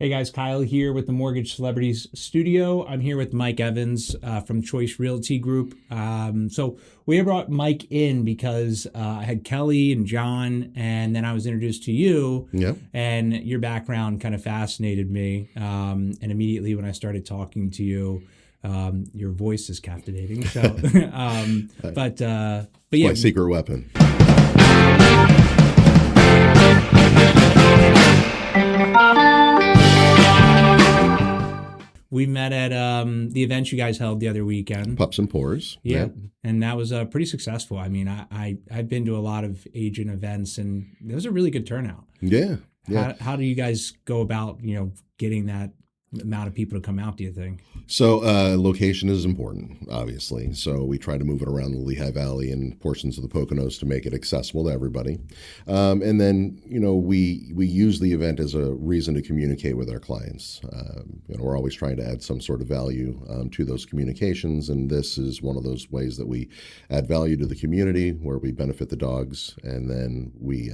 Hey guys, Kyle here with the Mortgage Celebrities Studio. I'm here with Mike Evans from Choice Realty Group. So we brought Mike in because I had Kelly and John, and then I was introduced to you. Yep. And your background kind of fascinated me. And immediately when I started talking to you, your voice is captivating. So, but yeah, My secret weapon. we met at the event you guys held the other weekend. Pups and Pores. Yeah, and that was pretty successful. I mean, I've been to a lot of agent events, and it was a really good turnout. Yeah. Yeah. How do you guys go about getting that amount of people to come out? Do you think? So location is important, obviously. So we try to move it around the Lehigh Valley and portions of the Poconos to make it accessible to everybody. And then, we use the event as a reason to communicate with our clients. We're always trying to add some sort of value to those communications. And this is one of those ways that we add value to the community where we benefit the dogs. And then we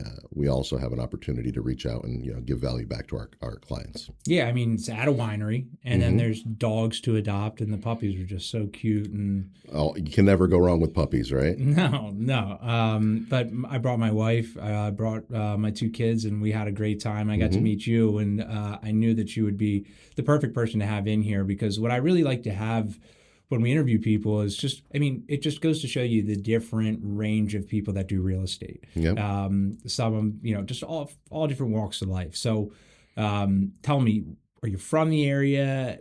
also have an opportunity to reach out and, give value back to our clients. Yeah, I mean, it's at a winery, and then there's dogs to adopt, and the puppies were just so cute. And you can never go wrong with puppies, right? No. But I brought my wife, I brought my two kids, and we had a great time. I got to meet you, and I knew that you would be the perfect person to have in here, because what I really like to have when we interview people is just, it just goes to show you the different range of people that do real estate. Yep. Some, just all different walks of life. So tell me, are you from the area?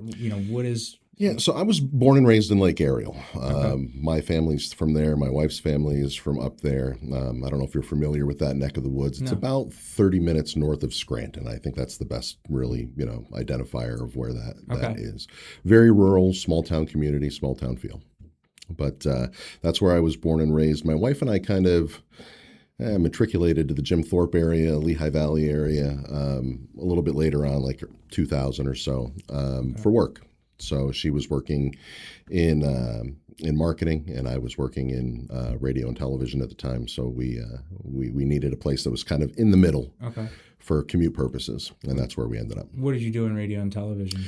What is... Yeah, so I was born and raised in Lake Ariel. Okay. My family's from there. My wife's family is from up there. I don't know if you're familiar with that neck of the woods. It's about 30 minutes north of Scranton. I think that's the best, really, identifier of where that is. Very rural, small town community, small town feel. But that's where I was born and raised. My wife and I kind of matriculated to the Jim Thorpe area, Lehigh Valley area, a little bit later on, like 2000 or so, for work. So she was working in marketing, and I was working in radio and television at the time. So we needed a place that was kind of in the middle for commute purposes, and that's where we ended up. What did you do in radio and television?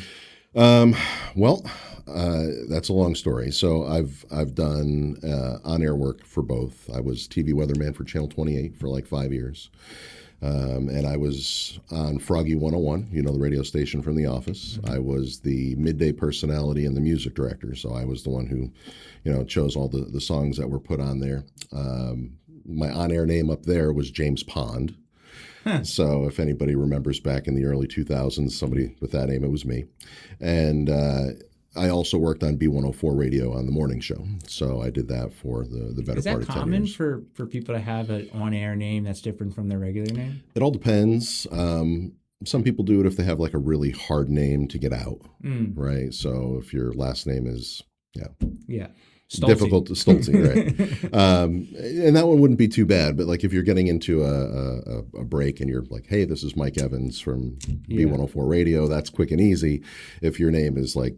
Well, that's a long story. So I've done on-air work for both. I was TV weatherman for Channel 28 for like 5 years. And I was on Froggy 101, the radio station from The Office. I was the midday personality and the music director. So I was the one who, chose all the songs that were put on there. My on-air name up there was James Pond. So if anybody remembers back in the early 2000s, somebody with that name, it was me. And I also worked on B104 radio on the morning show. So I did that for the better part of 10 years. Is that common for people to have an on-air name that's different from their regular name? It all depends. Some people do it if they have like a really hard name to get out, right? So if your last name is, Stolte. Difficult to Stolte, right? And that one wouldn't be too bad. But like if you're getting into a break and you're like, hey, this is Mike Evans from B104 radio, that's quick and easy. If your name is like,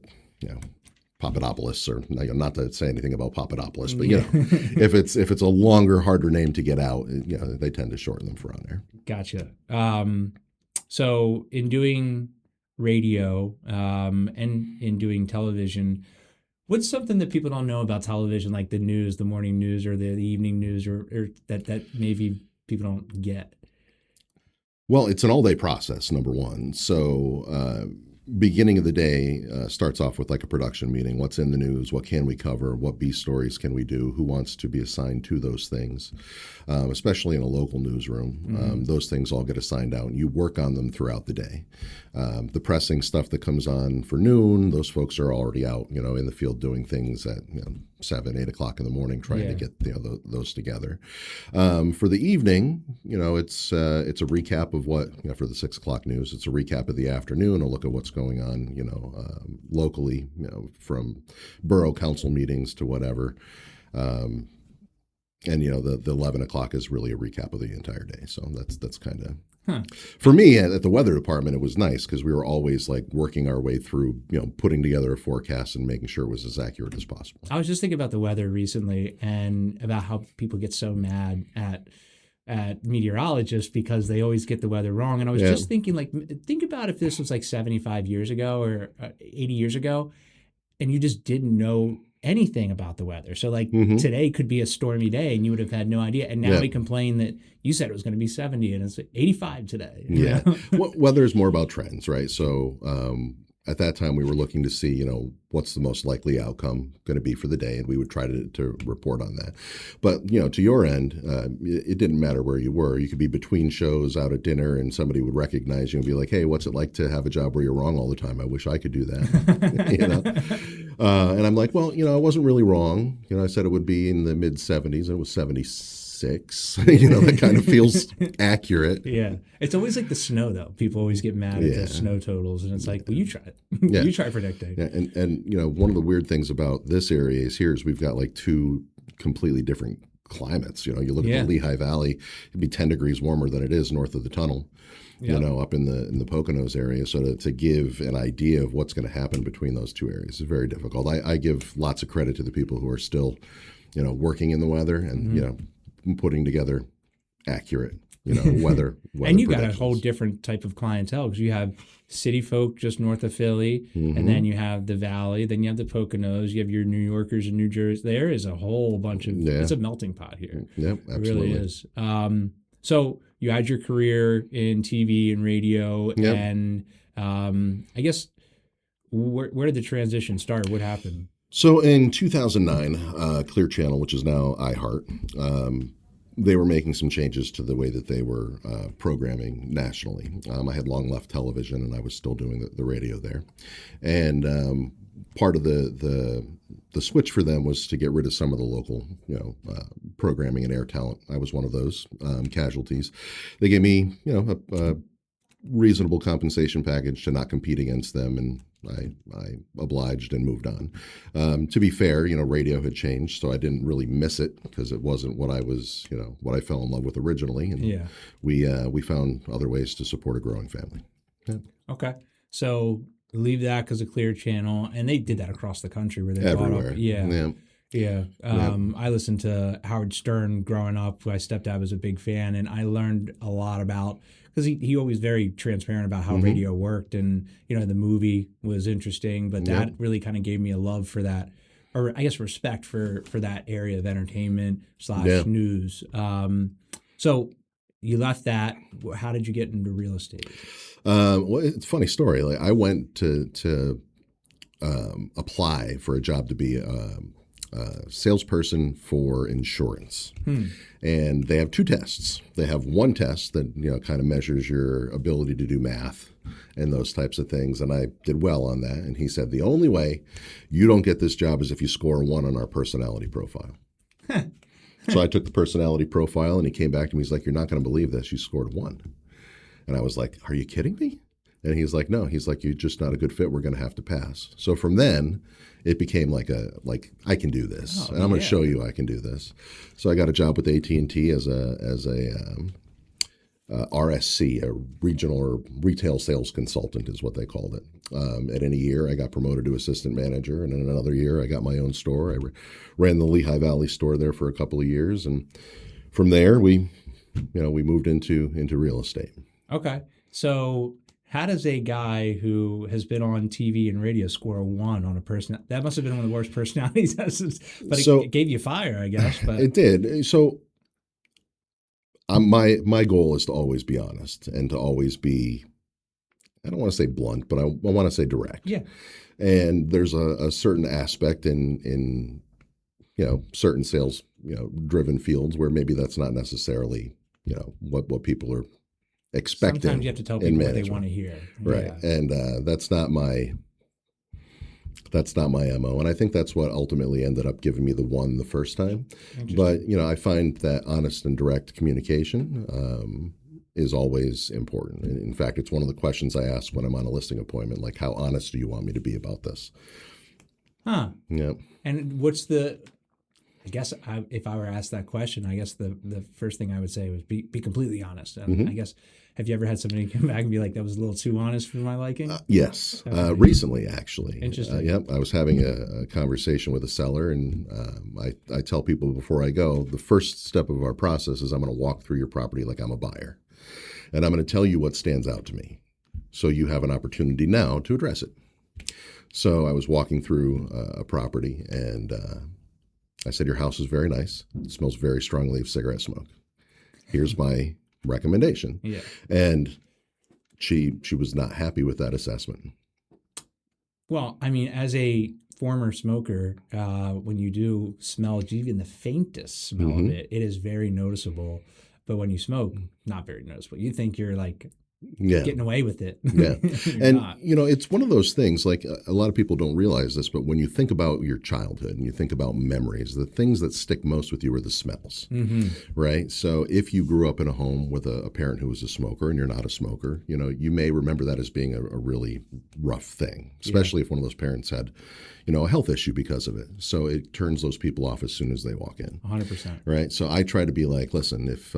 Papadopoulos, or not to say anything about Papadopoulos, but if it's a longer, harder name to get out, they tend to shorten them for on there. Gotcha. So in doing radio and in doing television, what's something that people don't know about television, like the news, the morning news, or the evening news, or that maybe people don't get? Well, it's an all-day process, number one. So beginning of the day starts off with like a production meeting. What's in the news? What can we cover? What B stories can we do? Who wants to be assigned to those things? Especially in a local newsroom. Those things all get assigned out, and you work on them throughout the day. The pressing stuff that comes on for noon, those folks are already out, in the field doing things at 7, 8 o'clock in the morning, trying to get those together. For the evening, it's a recap of what for the 6 o'clock news. It's a recap of the afternoon, a look at what's going on, locally, from borough council meetings to whatever. And the 11 o'clock is really a recap of the entire day. So that's kind of for me at the weather department. It was nice because we were always like working our way through, putting together a forecast and making sure it was as accurate as possible. I was just thinking about the weather recently and about how people get so mad at at meteorologists because they always get the weather wrong. And I was Yeah. just thinking, like, think about if this was like 75 years ago or 80 years ago, and you just didn't know anything about the weather. So like Hmm. today could be a stormy day and you would have had no idea. And now Yeah. we complain that you said it was going to be 70 and it's 85 today. You Yeah. know? Weather is more about trends, right? So at that time, we were looking to see, what's the most likely outcome going to be for the day, and we would try to report on that. But to your end, it didn't matter where you were. You could be between shows, out at dinner, and somebody would recognize you and be like, "Hey, what's it like to have a job where you're wrong all the time? I wish I could do that." you know. And I'm like, well, I wasn't really wrong. I said it would be in the mid 70s, and it was 76. That kind of feels accurate. Yeah. It's always like the snow, though. People always get mad at Yeah. the snow totals, and it's like, well, you try it. Yeah. You try predicting. Yeah, and one of the weird things about this area is we've got like two completely different climates. You look at the Lehigh Valley, it'd be 10 degrees warmer than it is north of the tunnel. Up in the Poconos area. So to give an idea of what's going to happen between those two areas is very difficult. I give lots of credit to the people who are still, working in working and putting together accurate, weather and you got a predictions. whole different type of clientele because you have city folk just north of Philly, Mm-hmm. and then you have the Valley, then you have the Poconos, you have your New Yorkers and New Jersey. There is a whole bunch of it's a melting pot here. Yep, absolutely. It really is. So you had your career in TV and radio, Yep. and I guess where did the transition start? What happened? So in 2009, Clear Channel, which is now iHeart, they were making some changes to the way that they were programming nationally. I had long left television, and I was still doing the radio there. And part of the switch for them was to get rid of some of the local, programming and air talent. I was one of those casualties. They gave me, a reasonable compensation package to not compete against them, and I obliged and moved on. To be fair, radio had changed, so I didn't really miss it because it wasn't what I was, what I fell in love with originally. And we found other ways to support a growing family. Yeah. Okay, so leave that because of Clear Channel, and they did that across the country where they brought Everywhere. up, yeah. I listened to Howard Stern growing up. My stepdad was a big fan, and I learned a lot about because he always very transparent about how radio worked, and the movie was interesting, but that really kind of gave me a love for that, or I guess respect for that area of entertainment / news. So you left that. How did you get into real estate? Well, it's a funny story. Like I went to apply for a job to be a salesperson for insurance. And they have two tests. They have one test that kind of measures your ability to do math and those types of things. And I did well on that. And he said, the only way you don't get this job is if you score a 1 on our personality profile. So I took the personality profile, and he came back to me. He's like, you're not going to believe this. You scored a 1. And I was like, are you kidding me? And he's like, no. He's like, you're just not a good fit. We're going to have to pass. So from then, it became like I can do this, and I'm going to show you I can do this. So I got a job with AT&T as a RSC, a regional or retail sales consultant is what they called it. At any year, I got promoted to assistant manager, and in another year, I got my own store. I ran the Lehigh Valley store there for a couple of years, and from there, we moved into real estate. Okay, so how does a guy who has been on TV and radio score a 1 on a person? That must have been one of the worst personality tests, but it gave you fire, I guess. But it did. So my goal is to always be honest and to always be, I don't want to say blunt, but I want to say direct. Yeah. And there's a certain aspect in certain sales driven fields where maybe that's not necessarily what people are expecting. Sometimes you have to tell people what they want to hear. Right. Yeah. And that's not my MO. And I think that's what ultimately ended up giving me the 1 the first time. But, I find that honest and direct communication is always important. And in fact, it's one of the questions I ask when I'm on a listing appointment, like, how honest do you want me to be about this? Huh. Yeah. And I guess if I were asked that question, I guess the first thing I would say was be completely honest. And I guess Have you ever had somebody come back and be like, that was a little too honest for my liking? Yes, Okay. recently actually. Interesting. Yep, I was having a conversation with a seller, and I tell people before I go, the first step of our process is I'm going to walk through your property like I'm a buyer, and I'm going to tell you what stands out to me, so you have an opportunity now to address it. So I was walking through a property, and I said, "Your house is very nice. It smells very strongly of cigarette smoke. Here's my recommendation." Yeah. And she was not happy with that assessment. Well, I mean, as a former smoker, when you do smell even the faintest smell of Hmm. it, it is very noticeable. But when you smoke, not very noticeable. You think you're like Yeah. getting away with it. Yeah. You're And, not. it's one of those things, like a lot of people don't realize this, but when you think about your childhood and you think about memories, the things that stick most with you are the smells, Hmm. right? So if you grew up in a home with a parent who was a smoker and you're not a smoker, you may remember that as being a really rough thing, Yeah. especially if one of those parents had, a health issue because of it. So it turns those people off as soon as they walk in. 100%. Right. So I try to be like, listen, if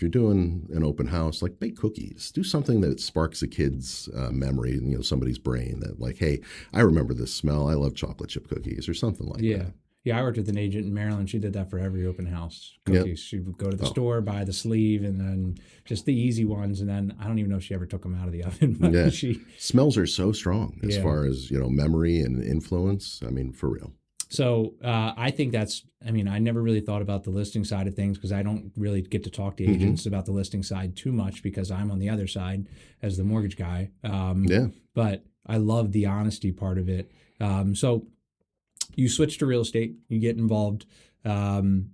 you're doing an open house, like bake cookies, do something that sparks a kid's memory, somebody's brain that like, hey, I remember this smell. I love chocolate chip cookies or something like Yeah. that. Yeah, I worked with an agent in Maryland. She did that for every open house. Yeah. Cookies. She would go to the Oh, store, buy the sleeve, and then just the easy ones. And then I don't even know if she ever took them out of the oven, yeah. but she. Smells are so strong as Yeah. far as, memory and influence. I mean, for real. So I think that's. I mean, I never really thought about the listing side of things because I don't really get to talk to Hmm. agents about the listing side too much because I'm on the other side as the mortgage guy. Yeah. But I love the honesty part of it. So you switch to real estate, you get involved. Um,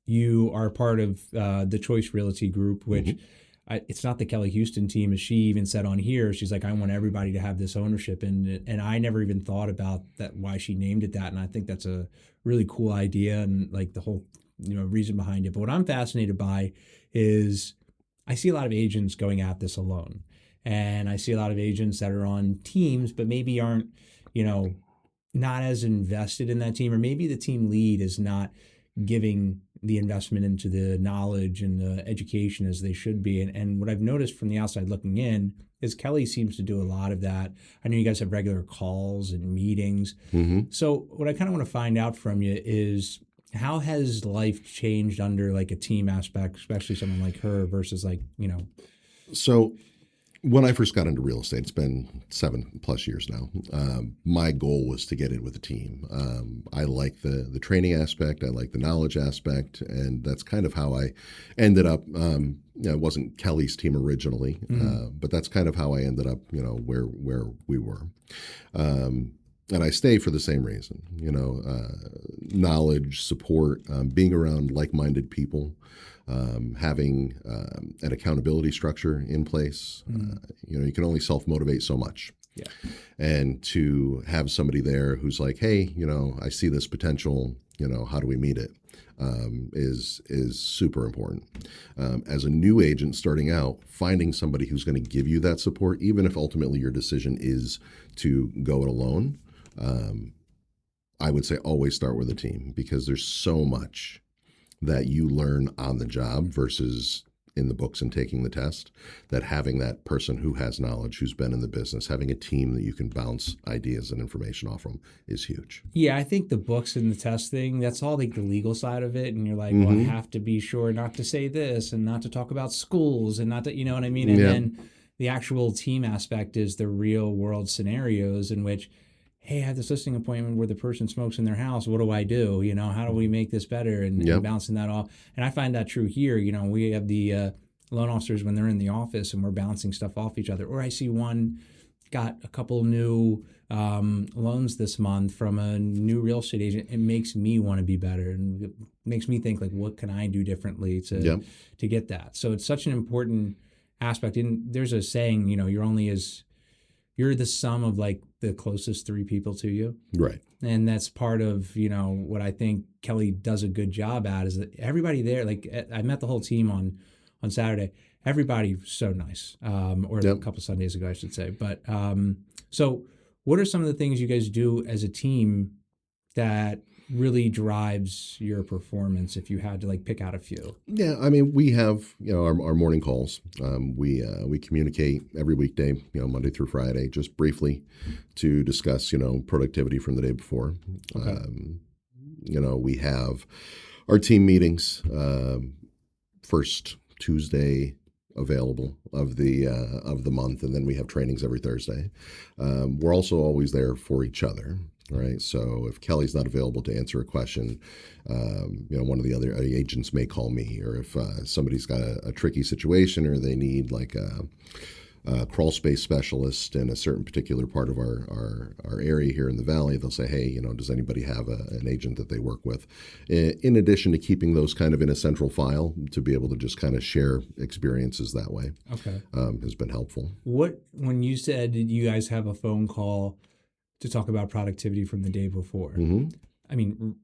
you are part of the Choice Realty Group, which Hmm. it's not the Kelly Houston team, as she even said on here. She's like, I want everybody to have this ownership, and I never even thought about that why she named it that, and I think that's a really cool idea and like the whole reason behind it. But what I'm fascinated by is I see a lot of agents going at this alone, and I see a lot of agents that are on teams, but maybe aren't you know not as invested in that team, or maybe the team lead is not giving the investment into the knowledge and the education as they should be. And what I've noticed from the outside looking in is Kelly seems to do a lot of that. I know you guys have regular calls and meetings. Hmm. So what I kind of want to find out from you is how has life changed under like a team aspect, especially someone like her versus So when I first got into real estate, it's been 7+ years now. My goal was to get in with a team. I like the training aspect. I like the knowledge aspect, and that's kind of how I ended up. It wasn't Kelly's team originally, but that's kind of how I ended up. Where we were. And I stay for the same reason, knowledge, support, being around like-minded people, having an accountability structure in place. You can only self-motivate so much. yeah. And to have somebody there who's like, hey, I see this potential, how do we meet it? Is super important. As a new agent starting out, finding somebody who's going to give you that support, even if ultimately your decision is to go it alone, I would say always start with a team because there's so much that you learn on the job versus in the books and taking the test, that having that person who has knowledge, who's been in the business, having a team that you can bounce ideas and information off from is huge. Yeah, I think the books and the test thing, that's all like the legal side of it. And you're like, well, I Hmm. have to be sure not to say this and not to talk about schools and not to, you know what I mean? And Yeah. then the actual team aspect is the real world scenarios in which, hey, I have this listing appointment where the person smokes in their house. What do I do? How do we make this better? And Yep. bouncing that off. And I find that true here. We have the loan officers when they're in the office and we're bouncing stuff off each other. Or I see one got a couple new loans this month from a new real estate agent. It makes me want to be better and it makes me think like, what can I do differently Yep. to get that? So it's such an important aspect. And there's a saying, you're the sum of like the closest three people to you. Right. And that's part of, what I think Kelly does a good job at is that everybody there, like I met the whole team on Saturday. Everybody was so nice, or a Yep. couple Sundays ago, I should say. But so what are some of the things you guys do as a team that really drives your performance if you had to like pick out a few? Yeah, I mean, we have our morning calls. We communicate every weekday, Monday through Friday, just briefly to discuss productivity from the day before. Okay. We have our team meetings first Tuesday available of the month, and then we have trainings every Thursday. We're also always there for each other. Right. So if Kelly's not available to answer a question, one of the other agents may call me, or if somebody's got a tricky situation or they need like a crawl space specialist in a certain particular part of our area here in the valley, they'll say, hey, does anybody have an agent that they work with? In addition to keeping those kind of in a central file to be able to just kind of share experiences that way, Okay. has been helpful. When you said you guys have a phone call to talk about productivity from the day before, Mm-hmm. I mean,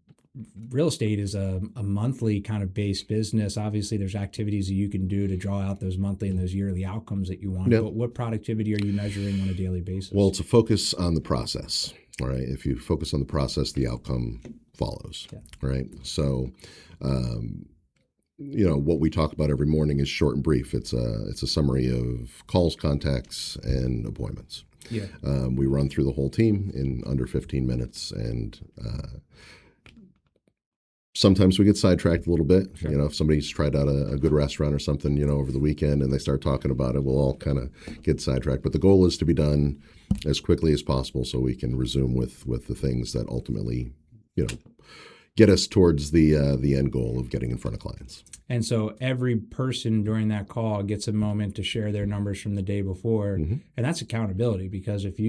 real estate is a monthly kind of based business. Obviously, there's activities that you can do to draw out those monthly and those yearly outcomes that you want. Yep. But what productivity are you measuring on a daily basis? Well, it's a focus on the process. All right. If you focus on the process, the outcome follows. Yeah. Right. So, what we talk about every morning is short and brief. It's a summary of calls, contacts, and appointments. Yeah. We run through the whole team in under 15 minutes, and sometimes we get sidetracked a little bit. Sure. If somebody's tried out a good restaurant or something, over the weekend, and they start talking about it, we'll all kind of get sidetracked. But the goal is to be done as quickly as possible so we can resume with the things that ultimately, get us towards the end goal of getting in front of clients. And so every person during that call gets a moment to share their numbers from the day before. Mm-hmm. And that's accountability, because if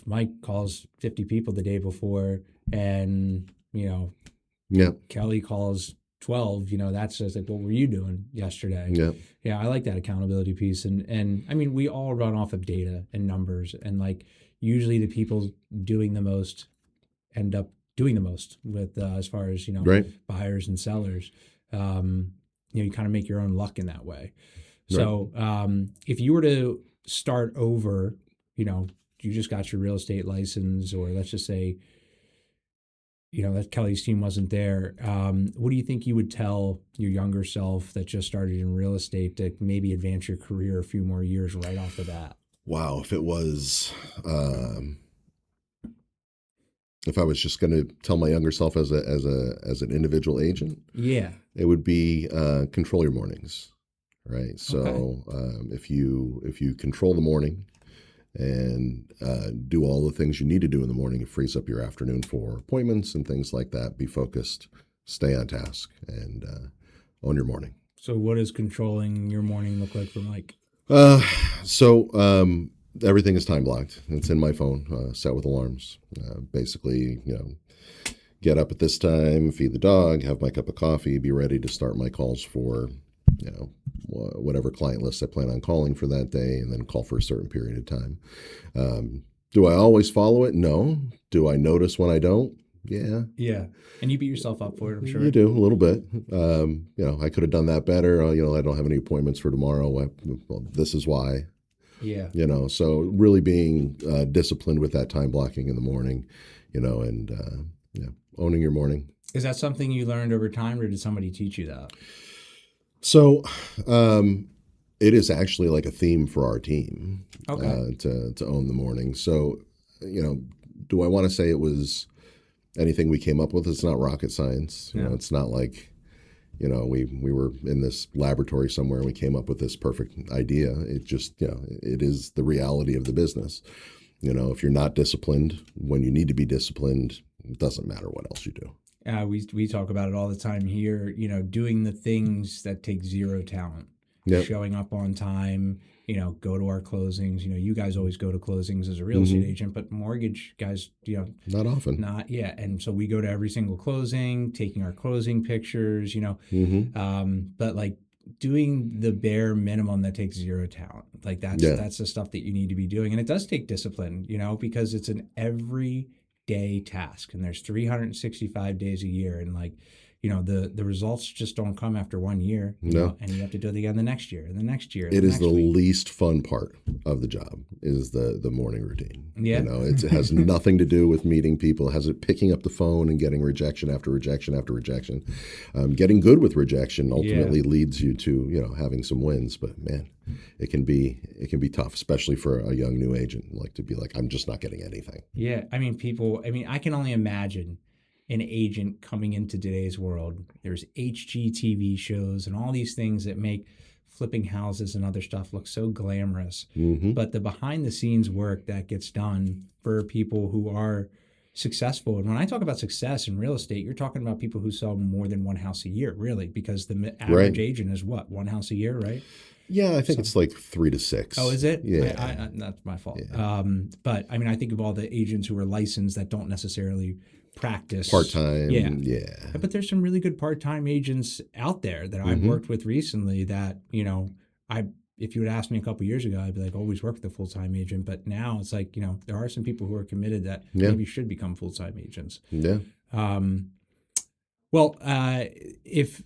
Mike calls 50 people the day before and, Yeah. Kelly calls 12, that's just like, what were you doing yesterday? Yeah. Yeah, I like that accountability piece. And I mean, we all run off of data and numbers, and like usually the people doing the most end up doing the most with as far as, Right. buyers and sellers. You kind of make your own luck in that way. Right. So if you were to start over, you just got your real estate license, or let's just say, that Kelly's team wasn't there. What do you think you would tell your younger self that just started in real estate to maybe advance your career a few more years right off the bat? Wow. If I was just going to tell my younger self as an individual agent, Yeah. it would be control your mornings, right? So if you control the morning and do all the things you need to do in the morning, it frees up your afternoon for appointments and things like that. Be focused, stay on task, and own your morning. So what does controlling your morning look like for Mike? Everything is time blocked. It's in my phone, set with alarms. Basically, get up at this time, feed the dog, have my cup of coffee, be ready to start my calls for, whatever client list I plan on calling for that day, and then call for a certain period of time. Do I always follow it? No. Do I notice when I don't? Yeah. Yeah. And you beat yourself up for it, I'm sure. You do a little bit. I could have done that better. I don't have any appointments for tomorrow. Well, this is why. Yeah. So really being disciplined with that time blocking in the morning, and owning your morning. Is that something you learned over time, or did somebody teach you that? So it is actually like a theme for our team. Okay. To own the morning. So, do I want to say it was anything we came up with? It's not rocket science. Yeah. It's not like, we were in this laboratory somewhere and we came up with this perfect idea. It just, it is the reality of the business. If you're not disciplined when you need to be disciplined, it doesn't matter what else you do. We talk about it all the time here, doing the things that take zero talent. Yep. Showing up on time, go to our closings. You guys always go to closings as a real estate agent, but mortgage guys, not often. Not, yeah. And so we go to every single closing, taking our closing pictures, but like doing the bare minimum that takes zero talent. Like that's the stuff that you need to be doing. And it does take discipline, because it's an everyday task, and there's 365 days a year. And like, the results just don't come after 1 year, No, and you have to do it again the next year and the next year and it the is the next week. least fun part of the job is the morning routine. Yeah. It has nothing to do with meeting people. It has it picking up the phone and getting rejection after rejection after rejection. Getting good with rejection Yeah. ultimately leads you to having some wins. But man, it can be tough, especially for a young new agent, like to be like, I'm just not getting anything. Yeah. I can only imagine an agent coming into today's world. There's HGTV shows and all these things that make flipping houses and other stuff look so glamorous. Hmm. But the behind the scenes work that gets done for people who are successful. And when I talk about success in real estate, you're talking about people who sell more than one house a year, really, because the Right. average agent is what, one house a year, right? Yeah, I think So, it's like 3 to 6. oh, is it? Yeah. That's my fault. Yeah. But I think of all the agents who are licensed that don't necessarily Part practice. Yeah. time. Yeah. But there's some really good part-time agents out there that I've Hmm. worked with recently that, I if you would ask me a couple years ago, I'd be like, always work with a full-time agent. But now it's like, there are some people who are committed that Yeah. maybe should become full-time agents. Yeah. Um, well, if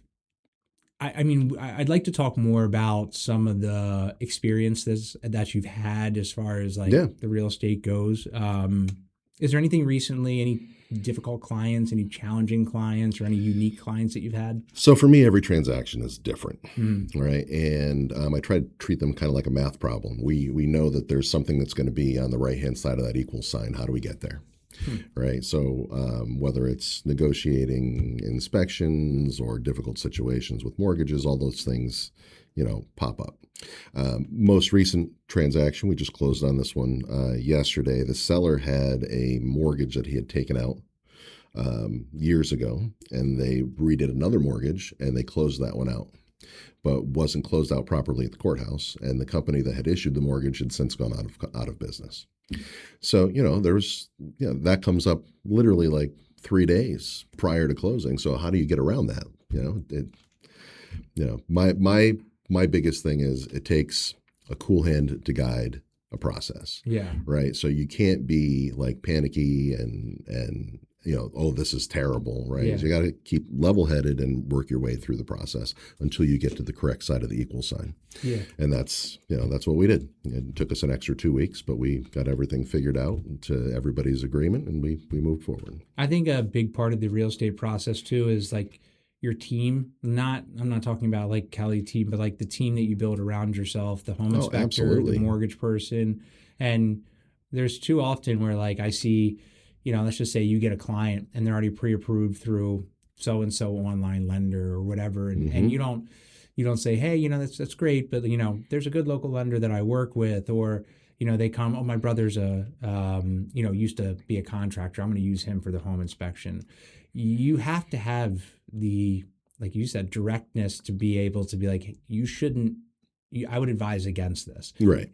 I'd like to talk more about some of the experiences that you've had as far as like Yeah. the real estate goes. Is there anything recently, any difficult clients, any challenging clients, or any unique clients that you've had? So for me, every transaction is different, Mm. right? And I try to treat them kind of like a math problem. We know that there's something that's going to be on the right hand side of that equal sign. How do we get there? Hmm. Right. So whether it's negotiating inspections or difficult situations with mortgages, all those things, pop up. Most recent transaction, we just closed on this one yesterday. The seller had a mortgage that he had taken out years ago, and they redid another mortgage and they closed that one out, but wasn't closed out properly at the courthouse. And the company that had issued the mortgage had since gone out of business. So that comes up literally like 3 days prior to closing. So how do you get around that? My biggest thing is it takes a cool hand to guide a process. Yeah. Right. So you can't be like panicky and oh, this is terrible, right? Yeah. So you got to keep level headed and work your way through the process until you get to the correct side of the equal sign. Yeah. And that's what we did. It took us an extra 2 weeks, but we got everything figured out to everybody's agreement, and we moved forward. I think a big part of the real estate process too is like your team. I'm not talking about like Kelly team, but like the team that you build around yourself, the home Oh, inspector, absolutely. the mortgage person. And there's too often where like I see, let's just say you get a client and they're already pre-approved through so and so online lender or whatever, and you don't say, hey, that's great, but there's a good local lender that I work with, or they come, oh, my brother's used to be a contractor, I'm going to use him for the home inspection. You have to have the, like you said, directness to be able to be like, you shouldn't. I would advise against this, Right.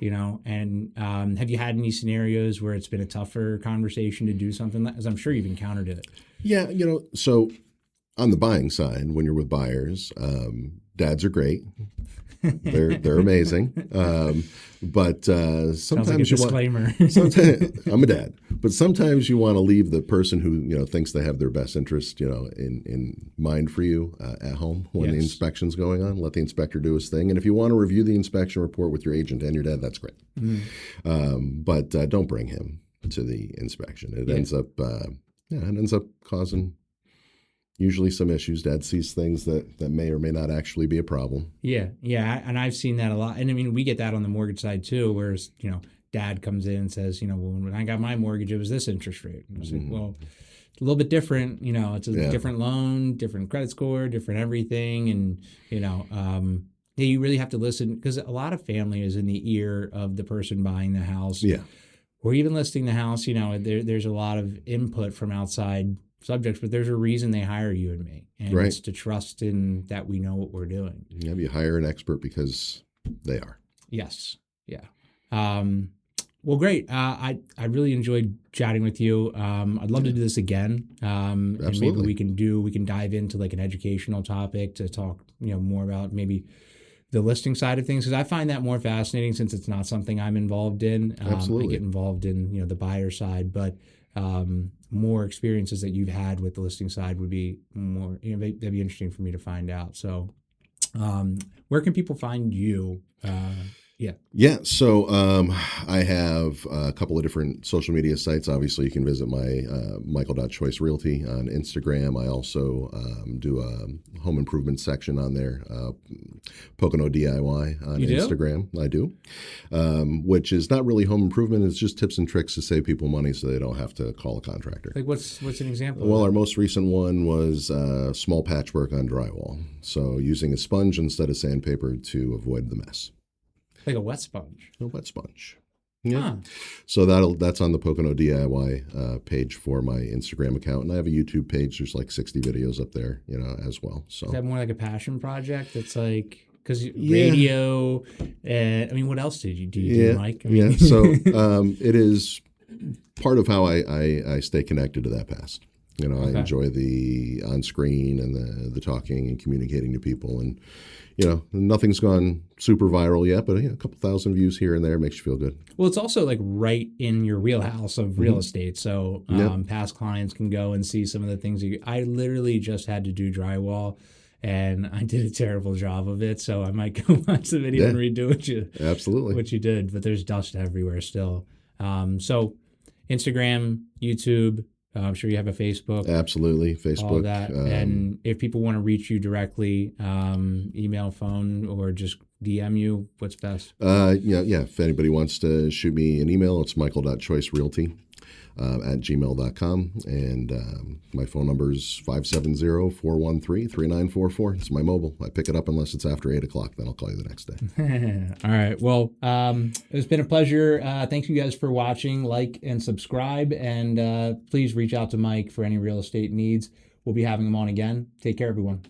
And have you had any scenarios where it's been a tougher conversation to do something like, as I'm sure you've encountered it? Yeah, so on the buying side, when you're with buyers, dads are great. They're amazing. But sometimes Sounds like a disclaimer. Sometimes I'm a dad, but sometimes you want to leave the person who thinks they have their best interest in mind for you at home when the Yes. inspection's going on. Let the inspector do his thing, and if you want to review the inspection report with your agent and your dad, that's great. But don't bring him to the inspection. It ends up causing usually some issues. Dad sees things that may or may not actually be a problem. Yeah, and I've seen that a lot. And we get that on the mortgage side too, whereas, dad comes in and says, well, when I got my mortgage, it was this interest rate. And I was like, well, it's a little bit different. It's a different loan, different credit score, different everything. And, you really have to listen, because a lot of family is in the ear of the person buying the house. Yeah. Or even listing the house. There's a lot of input from outside subjects, but there's a reason they hire you and me, and Right. it's to trust in that we know what we're doing. Yeah, you hire an expert because they are. Yes. Yeah. Well, great. I really enjoyed chatting with you. I'd love to do this again. And maybe Absolutely. we can dive into like an educational topic to talk, more about maybe the listing side of things, because I find that more fascinating since it's not something I'm involved in. I Absolutely. get involved in the buyer side, but more experiences that you've had with the listing side would be more, that'd be interesting for me to find out. So where can people find you? Yeah. Yeah, so I have a couple of different social media sites. Obviously, you can visit my Michael.Choice Realty on Instagram. I also do a home improvement section on there, Pocono DIY on You do? Instagram. I do, which is not really home improvement. It's just tips and tricks to save people money so they don't have to call a contractor. Like what's an example? Well, of our that? most recent one was small patchwork on drywall. So using a sponge instead of sandpaper to avoid the mess. Like a wet sponge. A wet sponge. Yeah. Huh. So that's on the Pocono DIY page for my Instagram account, and I have a YouTube page. There's like 60 videos up there, as well. So Is that more like a passion project? It's like because radio, and I mean, what else do you do, Mike? I mean, yeah. So it is part of how I stay connected to that past. I enjoy the on screen and the talking and communicating to people, and nothing's gone super viral yet, but a couple thousand views here and there makes you feel good. Well, it's also like right in your wheelhouse of real estate. So past clients can go and see some of the things. I literally just had to do drywall, and I did a terrible job of it. So I might go watch the video and redo what you did. But there's dust everywhere still. So Instagram, YouTube. I'm sure you have a Facebook. Absolutely, Facebook. All that. And if people want to reach you directly, email, phone, or just DM you, what's best? Yeah. If anybody wants to shoot me an email, it's michael.choicerealty at gmail.com. And my phone number is 570-413-3944. It's my mobile. I pick it up unless it's after 8 o'clock. Then I'll call you the next day. All right. Well, it's been a pleasure. Thank you guys for watching. Like and subscribe. And please reach out to Mike for any real estate needs. We'll be having him on again. Take care, everyone.